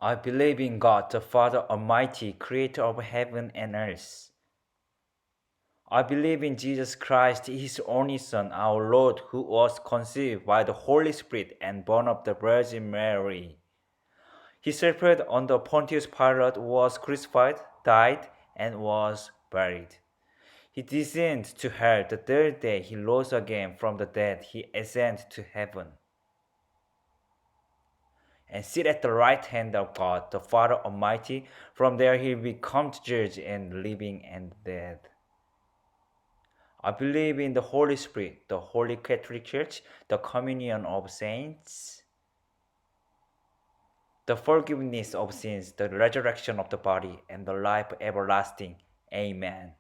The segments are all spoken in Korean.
I believe in God, the Father Almighty, creator of heaven and earth. I believe in Jesus Christ, his only Son, our Lord, who was conceived by the Holy Spirit and born of the Virgin Mary. He suffered under Pontius Pilate, was crucified, died, and was buried. He descended to hell. The third day he rose again from the dead. He ascended to heaven and sit at the right hand of God, the Father Almighty. From there he will come to judge the living and the dead. I believe in the Holy Spirit, the Holy Catholic Church, the communion of saints, the forgiveness of sins, the resurrection of the body, and the life everlasting. Amen.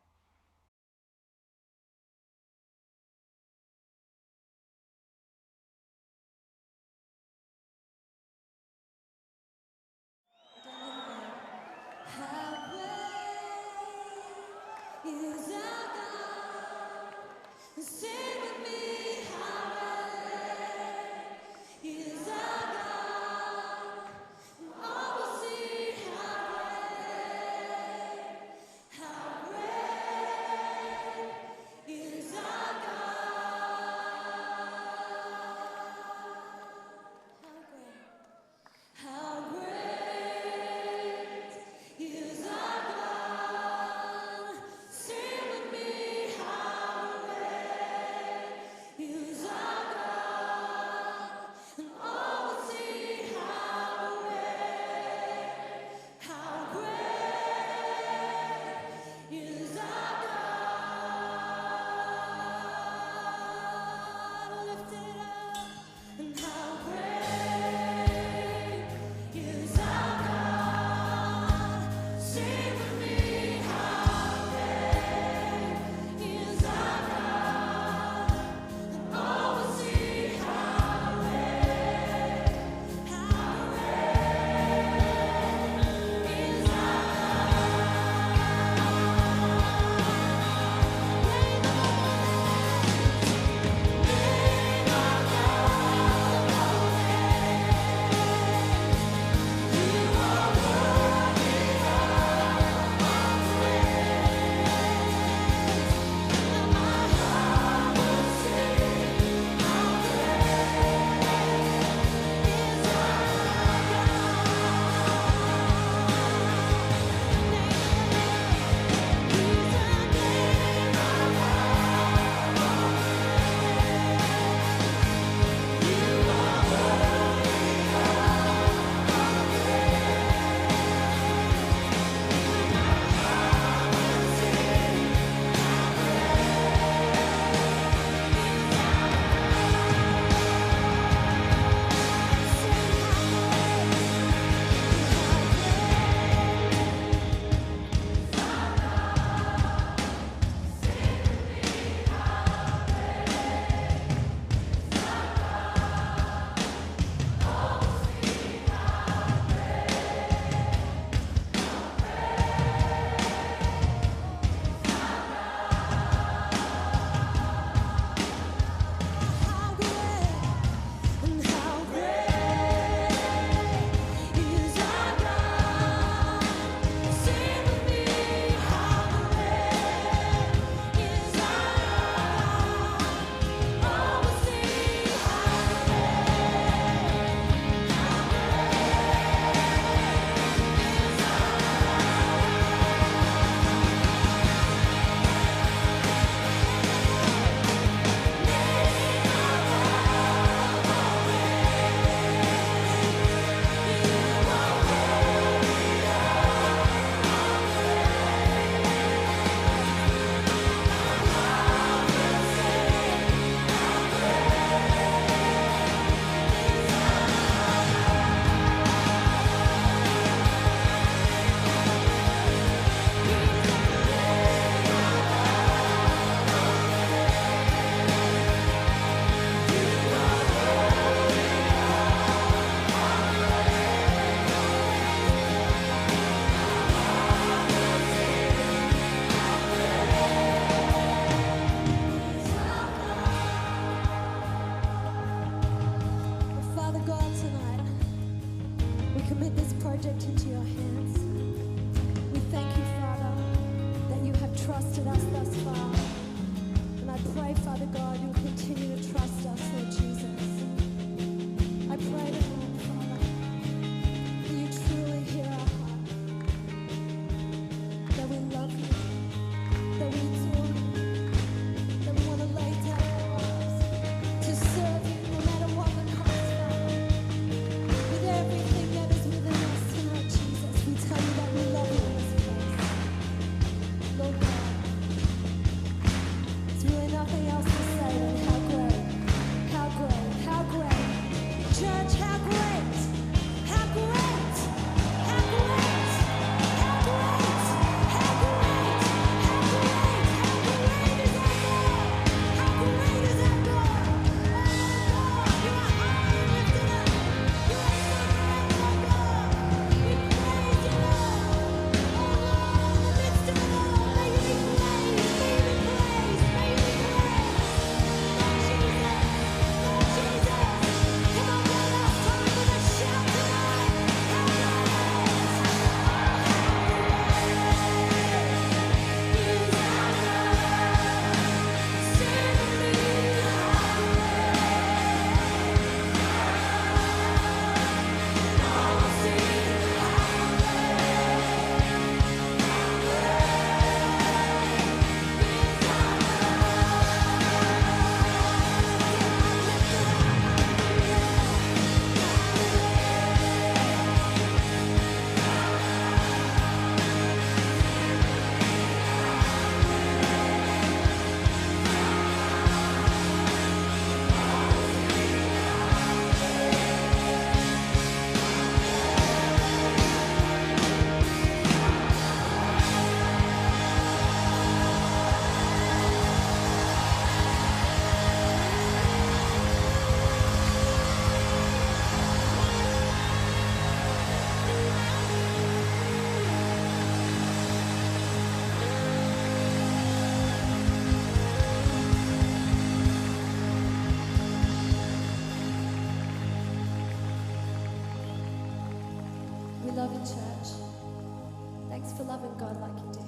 Thanks for loving God like you do.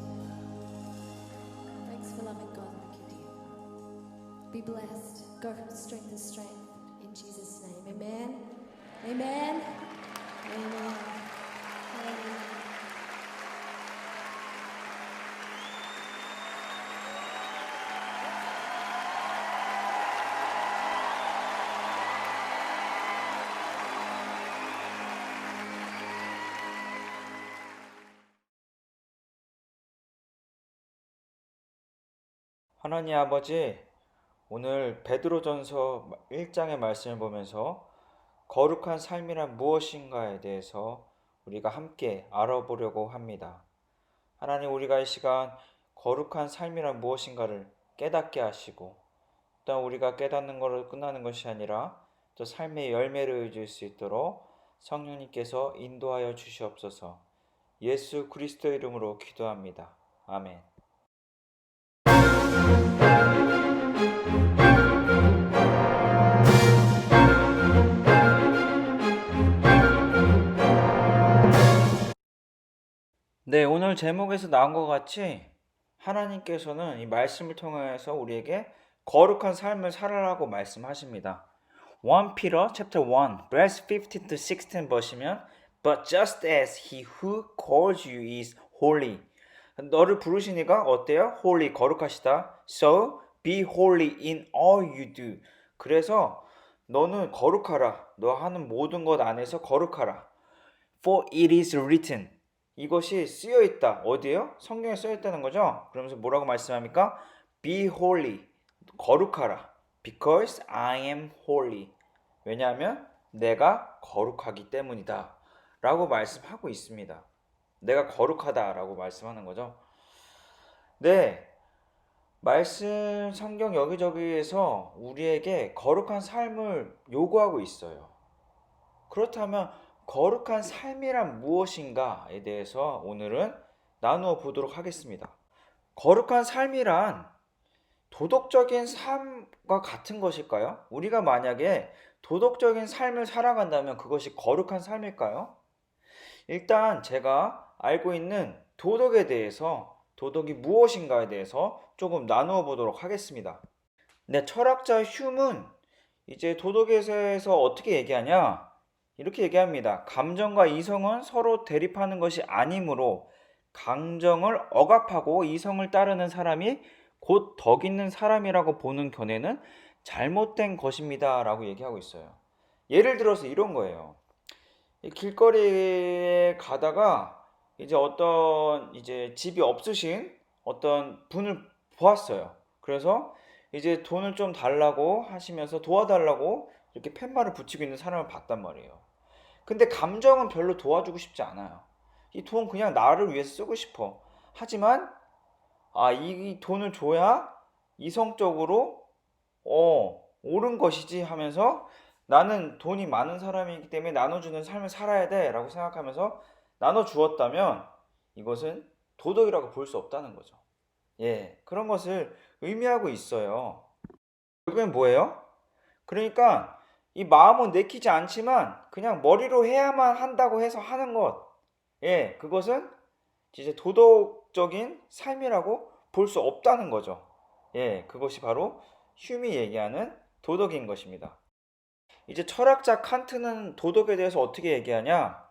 Thanks for loving God like you do. Be blessed. Go from strength to strength in Jesus' name. Amen. Amen. Amen. Amen. 하나님 아버지, 오늘 베드로전서 1장의 말씀을 보면서 거룩한 삶이란 무엇인가에 대해서 우리가 함께 알아보려고 합니다. 하나님, 우리가 이 시간 거룩한 삶이란 무엇인가를 깨닫게 하시고, 또 우리가 깨닫는 것으로 끝나는 것이 아니라 또 삶의 열매를 얻을 수 있도록 성령님께서 인도하여 주시옵소서. 예수 그리스도 이름으로 기도합니다. 아멘. 네, 오늘 제목에서 나온 것 같이 하나님께서는 이 말씀을 통해서 우리에게 거룩한 삶을 살아라고 말씀하십니다. 1 Peter chapter 1 verse 15 to 16 보시면 But just as he who calls you is holy. 너를 부르시니까 어때요? holy, 거룩하시다. So be holy in all you do. 그래서 너는 거룩하라. 너 하는 모든 것 안에서 거룩하라. For it is written. 이것이 쓰여 있다. 어디에요? 성경에 쓰여 있다는 거죠. 그러면서 뭐라고 말씀합니까? Be holy. 거룩하라. Because I am holy. 왜냐하면 내가 거룩하기 때문이다. 라고 말씀하고 있습니다. 내가 거룩하다 라고 말씀하는 거죠. 네, 말씀 성경 여기저기에서 우리에게 거룩한 삶을 요구하고 있어요. 그렇다면 거룩한 삶이란 무엇인가에 대해서 오늘은 나누어 보도록 하겠습니다. 거룩한 삶이란 도덕적인 삶과 같은 것일까요? 우리가 만약에 도덕적인 삶을 살아간다면 그것이 거룩한 삶일까요? 일단 제가 알고 있는 도덕에 대해서, 도덕이 무엇인가에 대해서 조금 나누어 보도록 하겠습니다. 네, 철학자 휴문 이제 도덕에 대해서 어떻게 얘기하냐? 이렇게 얘기합니다. 감정과 이성은 서로 대립하는 것이 아니므로 감정을 억압하고 이성을 따르는 사람이 곧 덕 있는 사람이라고 보는 견해는 잘못된 것입니다. 라고 얘기하고 있어요. 예를 들어서 이런 거예요. 길거리에 가다가 이제 어떤 집이 없으신 어떤 분을 보았어요. 그래서 이제 돈을 좀 달라고 하시면서 도와달라고 이렇게 팻말을 붙이고 있는 사람을 봤단 말이에요. 근데 감정은 별로 도와주고 싶지 않아요. 이 돈 그냥 나를 위해서 쓰고 싶어. 하지만 이 돈을 줘야 이성적으로 옳은 것이지 하면서 나는 돈이 많은 사람이기 때문에 나눠주는 삶을 살아야 돼 라고 생각하면서 나눠주었다면 이것은 도덕이라고 볼 수 없다는 거죠. 예, 그런 것을 의미하고 있어요. 결국엔 뭐예요? 그러니까 이 마음은 내키지 않지만 그냥 머리로 해야만 한다고 해서 하는 것, 예, 그것은 이제 도덕적인 삶이라고 볼 수 없다는 거죠. 예, 그것이 바로 휴미 얘기하는 도덕인 것입니다. 이제 철학자 칸트는 도덕에 대해서 어떻게 얘기하냐?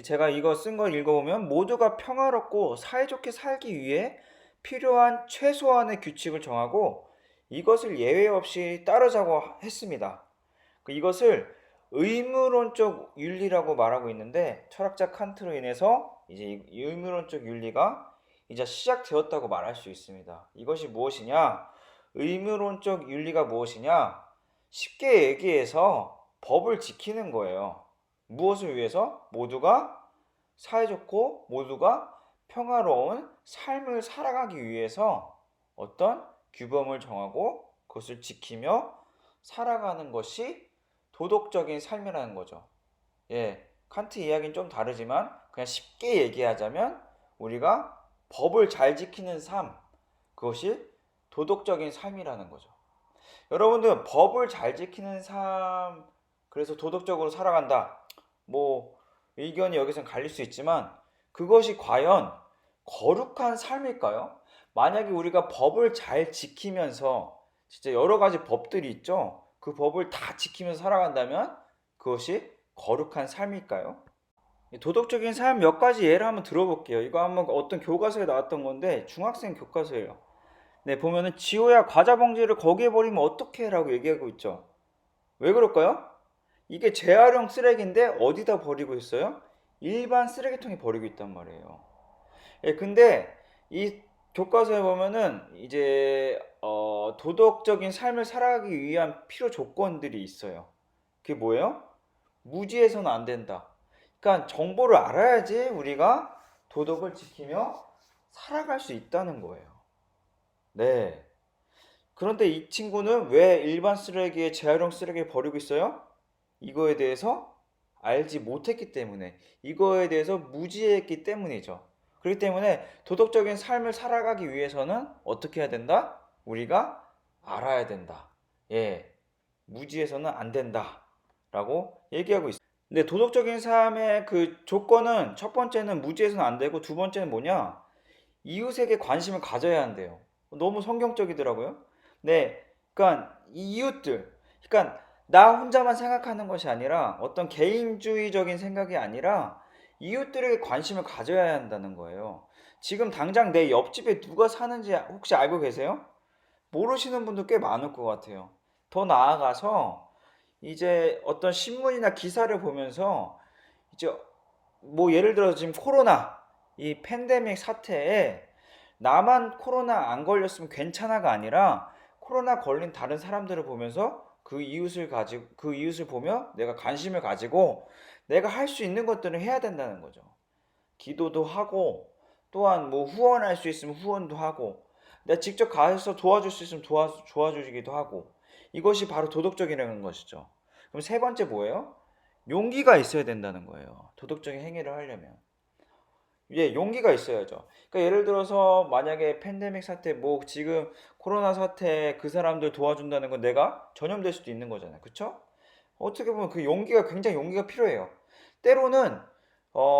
제가 이거 쓴 걸 읽어보면 모두가 평화롭고 사이좋게 살기 위해 필요한 최소한의 규칙을 정하고 이것을 예외 없이 따르자고 했습니다. 이것을 의무론적 윤리라고 말하고 있는데 철학자 칸트로 인해서 이제 의무론적 윤리가 이제 시작되었다고 말할 수 있습니다. 이것이 무엇이냐? 의무론적 윤리가 무엇이냐? 쉽게 얘기해서 법을 지키는 거예요. 무엇을 위해서? 모두가 사이좋고 모두가 평화로운 삶을 살아가기 위해서 어떤 규범을 정하고 그것을 지키며 살아가는 것이 도덕적인 삶이라는 거죠. 예, 칸트 이야기는 좀 다르지만 그냥 쉽게 얘기하자면 우리가 법을 잘 지키는 삶, 그것이 도덕적인 삶이라는 거죠. 여러분들 법을 잘 지키는 삶, 그래서 도덕적으로 살아간다. 뭐 의견이 여기서 갈릴 수 있지만 그것이 과연 거룩한 삶일까요? 만약에 우리가 법을 잘 지키면서 진짜 여러 가지 법들이 있죠. 그 법을 다 지키면서 살아간다면 그것이 거룩한 삶일까요? 도덕적인 삶 몇 가지 예를 한번 들어볼게요. 이거 한번 어떤 교과서에 나왔던 건데 중학생 교과서예요. 네, 보면은 지호야 과자 봉지를 거기에 버리면 어떡해? 라고 얘기하고 있죠. 왜 그럴까요? 이게 재활용 쓰레기인데 어디다 버리고 있어요? 일반 쓰레기통에 버리고 있단 말이에요. 예, 근데 이 교과서에 보면은 이제 도덕적인 삶을 살아가기 위한 필요 조건들이 있어요. 그게 뭐예요? 무지해서는 안 된다. 그러니까 정보를 알아야지 우리가 도덕을 지키며 살아갈 수 있다는 거예요. 네. 그런데 이 친구는 왜 일반 쓰레기에 재활용 쓰레기를 버리고 있어요? 이거에 대해서 알지 못했기 때문에, 이거에 대해서 무지했기 때문이죠. 그렇기 때문에 도덕적인 삶을 살아가기 위해서는 어떻게 해야 된다? 우리가 알아야 된다. 예, 무지해서는 안 된다. 라고 얘기하고 있어요. 근데 도덕적인 삶의 그 조건은 첫 번째는 무지해서는 안 되고 두 번째는 뭐냐? 이웃에게 관심을 가져야 한대요. 너무 성경적이더라고요. 네, 그러니까 이 이웃들, 그러니까 나 혼자만 생각하는 것이 아니라 어떤 개인주의적인 생각이 아니라 이웃들에게 관심을 가져야 한다는 거예요. 지금 당장 내 옆집에 누가 사는지 혹시 알고 계세요? 모르시는 분도 꽤 많을 것 같아요. 더 나아가서 이제 어떤 신문이나 기사를 보면서 이제 뭐 예를 들어서 지금 코로나 이 팬데믹 사태에 나만 코로나 안 걸렸으면 괜찮아가 아니라 코로나 걸린 다른 사람들을 보면서 그 이웃을 보며 내가 관심을 가지고 내가 할 수 있는 것들을 해야 된다는 거죠. 기도도 하고 또한 뭐 후원할 수 있으면 후원도 하고 내가 직접 가서 도와줄 수 있으면 도와주기도 하고 이것이 바로 도덕적이라는 것이죠. 그럼 세 번째 뭐예요? 용기가 있어야 된다는 거예요. 도덕적인 행위를 하려면. 예, 용기가 있어야죠. 그러니까 예를 들어서 만약에 팬데믹 사태, 뭐 지금 코로나 사태 그 사람들 도와준다는 건 내가 전염될 수도 있는 거잖아요. 그쵸? 어떻게 보면 그 용기가 굉장히 용기가 필요해요. 때로는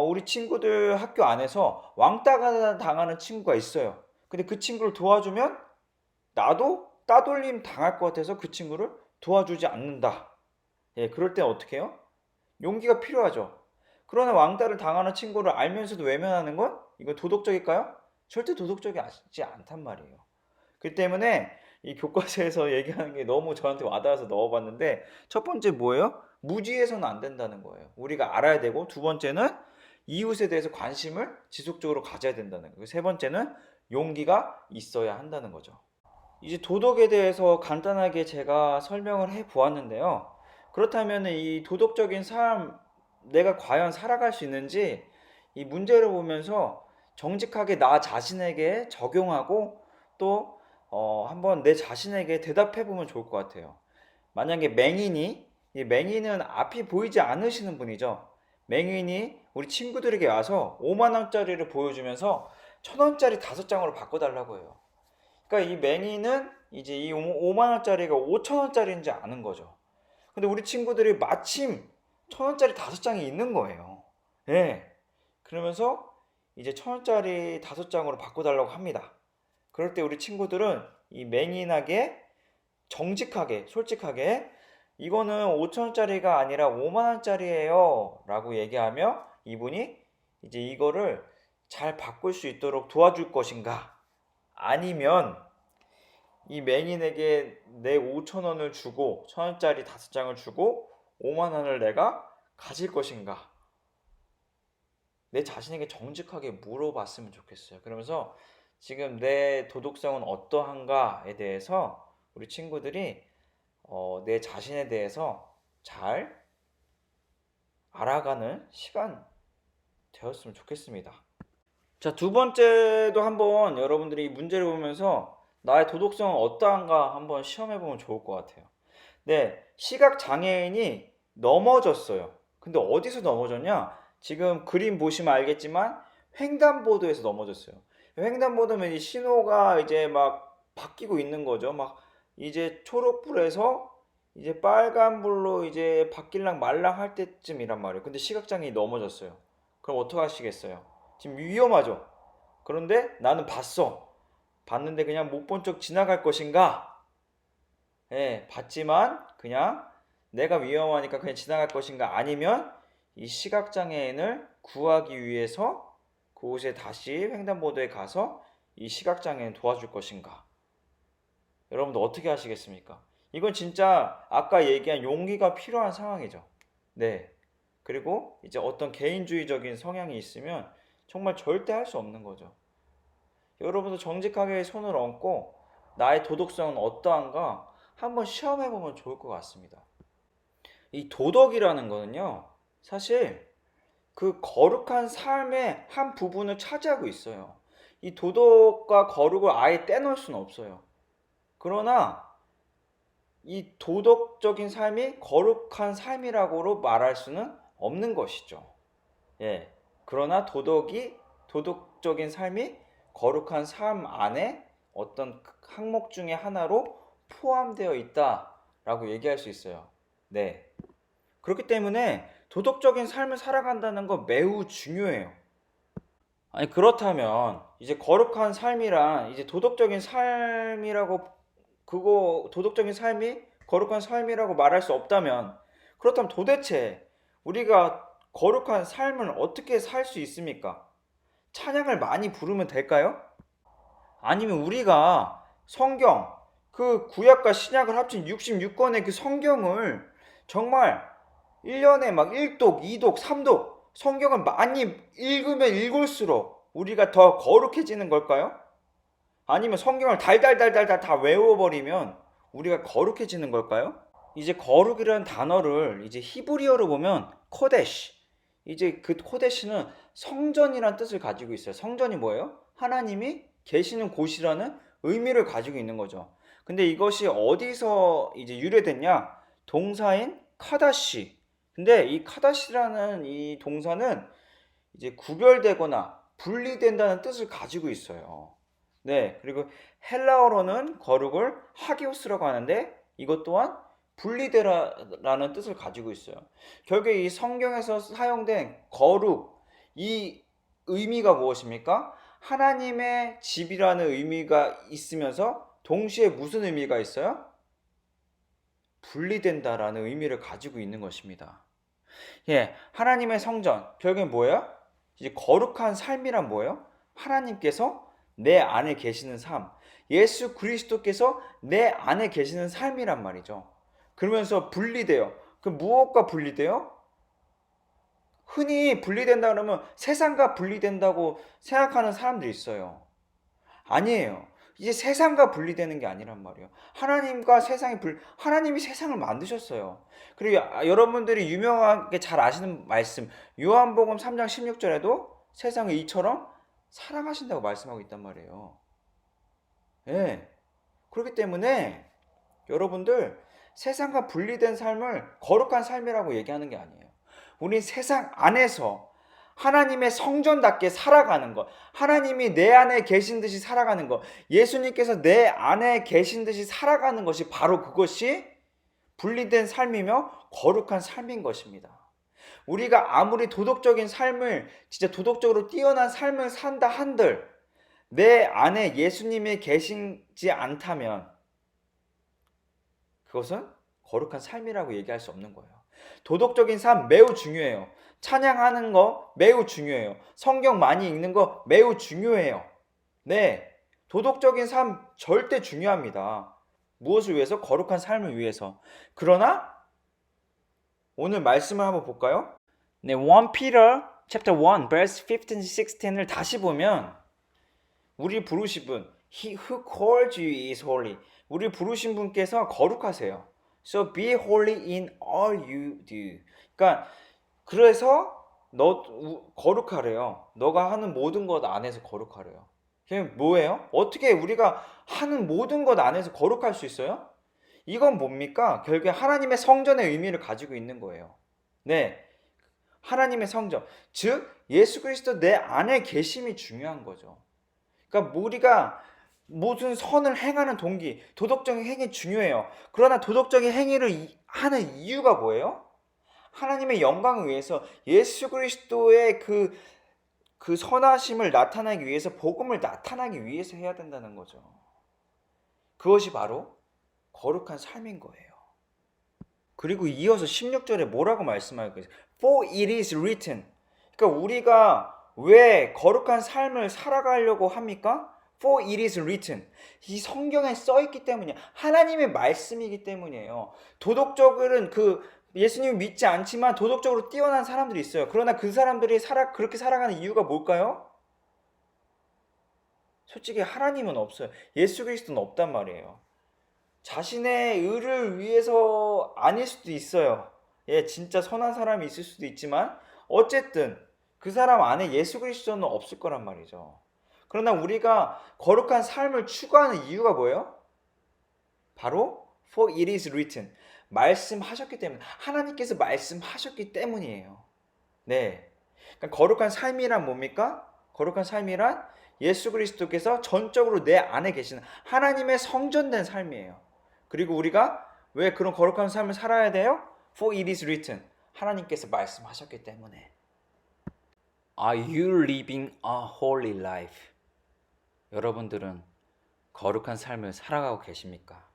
우리 친구들 학교 안에서 왕따가 당하는 친구가 있어요. 근데 그 친구를 도와주면 나도 따돌림 당할 것 같아서 그 친구를 도와주지 않는다. 예, 그럴 때 어떻게 해요? 용기가 필요하죠. 그러나 왕따를 당하는 친구를 알면서도 외면하는 건 이거 도덕적일까요? 절대 도덕적이지 않단 말이에요. 그 때문에 이 교과서에서 얘기하는 게 너무 저한테 와닿아서 넣어봤는데 첫 번째 뭐예요? 무지해서는 안 된다는 거예요. 우리가 알아야 되고 두 번째는 이웃에 대해서 관심을 지속적으로 가져야 된다는 거예요. 세 번째는 용기가 있어야 한다는 거죠. 이제 도덕에 대해서 간단하게 제가 설명을 해 보았는데요. 그렇다면 이 도덕적인 삶, 내가 과연 살아갈 수 있는지 이 문제를 보면서 정직하게 나 자신에게 적용하고 또 한번 내 자신에게 대답해 보면 좋을 것 같아요. 만약에 맹인이, 이 맹인은 앞이 보이지 않으시는 분이죠. 맹인이 우리 친구들에게 와서 5만 원짜리를 보여주면서 1,000원짜리 5장으로 바꿔달라고 해요. 그러니까 이 맹이는 이제 이 5만 원짜리가 5천 원짜리인지 아는 거죠. 근데 우리 친구들이 마침 1,000원짜리 5장이 있는 거예요. 예. 그러면서 이제 1,000원짜리 5장으로 바꿔달라고 합니다. 그럴 때 우리 친구들은 이 맹인하게 정직하게 솔직하게 이거는 5,000원짜리가 아니라 5만 원짜리예요 라고 얘기하며 이분이 이제 이거를 잘 바꿀 수 있도록 도와줄 것인가, 아니면 이 맹인에게 내 5천 원을 주고 1,000원짜리 5장을 주고 5만 원을 내가 가질 것인가, 내 자신에게 정직하게 물어봤으면 좋겠어요. 그러면서 지금 내 도덕성은 어떠한가에 대해서 우리 친구들이 내 자신에 대해서 잘 알아가는 시간 되었으면 좋겠습니다. 자, 두 번째도 한번 여러분들이 이 문제를 보면서 나의 도덕성은 어떠한가 한번 시험해 보면 좋을 것 같아요. 네, 시각 장애인이 넘어졌어요. 근데 어디서 넘어졌냐? 지금 그림 보시면 알겠지만 횡단보도에서 넘어졌어요. 횡단보도면 이 신호가 이제 막 바뀌고 있는 거죠. 막 이제 초록불에서 이제 빨간불로 이제 바뀔랑 말랑 할 때쯤이란 말이에요. 근데 시각장애인이 넘어졌어요. 그럼 어떡하시겠어요? 지금 위험하죠? 그런데 나는 봤는데 그냥 못 본 척 지나갈 것인가? 예, 봤지만 그냥 내가 위험하니까 그냥 지나갈 것인가? 아니면 이 시각장애인을 구하기 위해서 그곳에 다시 횡단보도에 가서 이 시각장애인 도와줄 것인가? 여러분들 어떻게 하시겠습니까? 이건 진짜 아까 얘기한 용기가 필요한 상황이죠. 네. 그리고 이제 어떤 개인주의적인 성향이 있으면 정말 절대 할 수 없는 거죠. 여러분도 정직하게 손을 얹고 나의 도덕성은 어떠한가 한번 시험해보면 좋을 것 같습니다. 이 도덕이라는 거는요, 사실 그 거룩한 삶의 한 부분을 차지하고 있어요. 이 도덕과 거룩을 아예 떼놓을 수는 없어요. 그러나 이 도덕적인 삶이 거룩한 삶이라고 말할 수는 없는 것이죠. 예. 그러나 도덕적인 삶이 거룩한 삶 안에 어떤 항목 중에 하나로 포함되어 있다라고 얘기할 수 있어요. 네. 그렇기 때문에 도덕적인 삶을 살아간다는 거 매우 중요해요. 아니, 그렇다면 이제 거룩한 삶이란 이제 도덕적인 삶이라고 도덕적인 삶이 거룩한 삶이라고 말할 수 없다면, 그렇다면 도대체 우리가 거룩한 삶을 어떻게 살 수 있습니까? 찬양을 많이 부르면 될까요? 아니면 우리가 성경, 그 구약과 신약을 합친 66권의 그 성경을 정말 1년에 막 1독, 2독, 3독 성경을 많이 읽으면 읽을수록 우리가 더 거룩해지는 걸까요? 아니면 성경을 달달달달달 다 외워버리면 우리가 거룩해지는 걸까요? 이제 거룩이라는 단어를 이제 히브리어로 보면 코데시. 이제 그 코데시는 성전이란 뜻을 가지고 있어요. 성전이 뭐예요? 하나님이 계시는 곳이라는 의미를 가지고 있는 거죠. 근데 이것이 어디서 이제 유래됐냐? 동사인 카다시. 근데 이 카다시라는 이 동사는 이제 구별되거나 분리된다는 뜻을 가지고 있어요. 네, 그리고 헬라어로는 거룩을 하기오스라고 하는데 이것 또한 분리되라라는 뜻을 가지고 있어요. 결국에 이 성경에서 사용된 거룩, 이 의미가 무엇입니까? 하나님의 집이라는 의미가 있으면서 동시에 무슨 의미가 있어요? 분리된다라는 의미를 가지고 있는 것입니다. 예, 하나님의 성전, 결국에 뭐예요? 이제 거룩한 삶이란 뭐예요? 하나님께서 내 안에 계시는 삶, 예수 그리스도께서 내 안에 계시는 삶이란 말이죠. 그러면서 분리돼요. 그 무엇과 분리돼요? 흔히 분리된다 그러면 세상과 분리된다고 생각하는 사람들이 있어요. 아니에요. 이제 세상과 분리되는 게 아니란 말이에요. 하나님이 세상을 만드셨어요. 그리고 여러분들이 유명하게 잘 아시는 말씀, 요한복음 3장 16절에도 세상을 이처럼 사랑하신다고 말씀하고 있단 말이에요. 예. 그렇기 때문에 여러분들 세상과 분리된 삶을 거룩한 삶이라고 얘기하는 게 아니에요. 우리 세상 안에서 하나님의 성전답게 살아가는 것, 하나님이 내 안에 계신 듯이 살아가는 것, 예수님께서 내 안에 계신 듯이 살아가는 것이 바로 그것이 분리된 삶이며 거룩한 삶인 것입니다. 우리가 아무리 도덕적인 삶을, 진짜 도덕적으로 뛰어난 삶을 산다 한들 내 안에 예수님이 계시지 않다면 그것은 거룩한 삶이라고 얘기할 수 없는 거예요. 도덕적인 삶 매우 중요해요. 찬양하는 거 매우 중요해요. 성경 많이 읽는 거 매우 중요해요. 네, 도덕적인 삶 절대 중요합니다. 무엇을 위해서? 거룩한 삶을 위해서. 그러나 오늘 말씀을 한번 볼까요? 네, 1 Peter chapter 1 verse 15, 16을 다시 보면 우리 부르신 분, He who called you is holy. 우리 부르신 분께서 거룩하세요. So be holy in all you do. 그러니까 그래서 너 거룩하래요. 너가 하는 모든 것 안에서 거룩하래요. 그게 뭐예요? 어떻게 우리가 하는 모든 것 안에서 거룩할 수 있어요? 이건 뭡니까? 결국에 하나님의 성전의 의미를 가지고 있는 거예요. 네, 하나님의 성전, 즉 예수 그리스도 내 안에 계심이 중요한 거죠. 그러니까 우리가 모든 선을 행하는 동기, 도덕적인 행위 중요해요. 그러나 도덕적인 행위를 하는 이유가 뭐예요? 하나님의 영광을 위해서 예수 그리스도의 그 그 선하심을 나타나기 위해서, 복음을 나타나기 위해서 해야 된다는 거죠. 그것이 바로 거룩한 삶인 거예요. 그리고 이어서 16절에 뭐라고 말씀하고 있어요? For it is written. 그러니까 우리가 왜 거룩한 삶을 살아가려고 합니까? For it is written. 이 성경에 써 있기 때문이에요. 하나님의 말씀이기 때문이에요. 도덕적으로는 예수님을 믿지 않지만 도덕적으로 뛰어난 사람들이 있어요. 그러나 그 사람들이 그렇게 살아가는 이유가 뭘까요? 솔직히 하나님은 없어요. 예수 그리스도는 없단 말이에요. 자신의 의를 위해서 아닐 수도 있어요. 진짜 선한 사람이 있을 수도 있지만 어쨌든 그 사람 안에 예수 그리스도는 없을 거란 말이죠. 그러나 우리가 거룩한 삶을 추구하는 이유가 뭐예요? 바로 For it is written. 말씀하셨기 때문에, 하나님께서 말씀하셨기 때문이에요. 네. 그러니까 거룩한 삶이란 뭡니까? 거룩한 삶이란 예수 그리스도께서 전적으로 내 안에 계시는 하나님의 성전된 삶이에요. 그리고 우리가 왜 그런 거룩한 삶을 살아야 돼요? For it is written. 하나님께서 말씀하셨기 때문에. Are you living a holy life? 여러분들은 거룩한 삶을 살아가고 계십니까?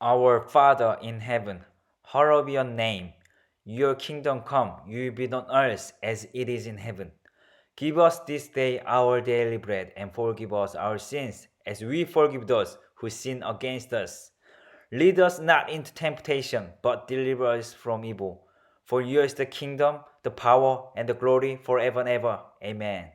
Our Father in heaven, hallowed be your name. Your kingdom come, your will be done on earth as it is in heaven. Give us this day our daily bread, and forgive us our sins, as we forgive those who sin against us. Lead us not into temptation, but deliver us from evil. For yours is the kingdom, the power, and the glory forever and ever. Amen.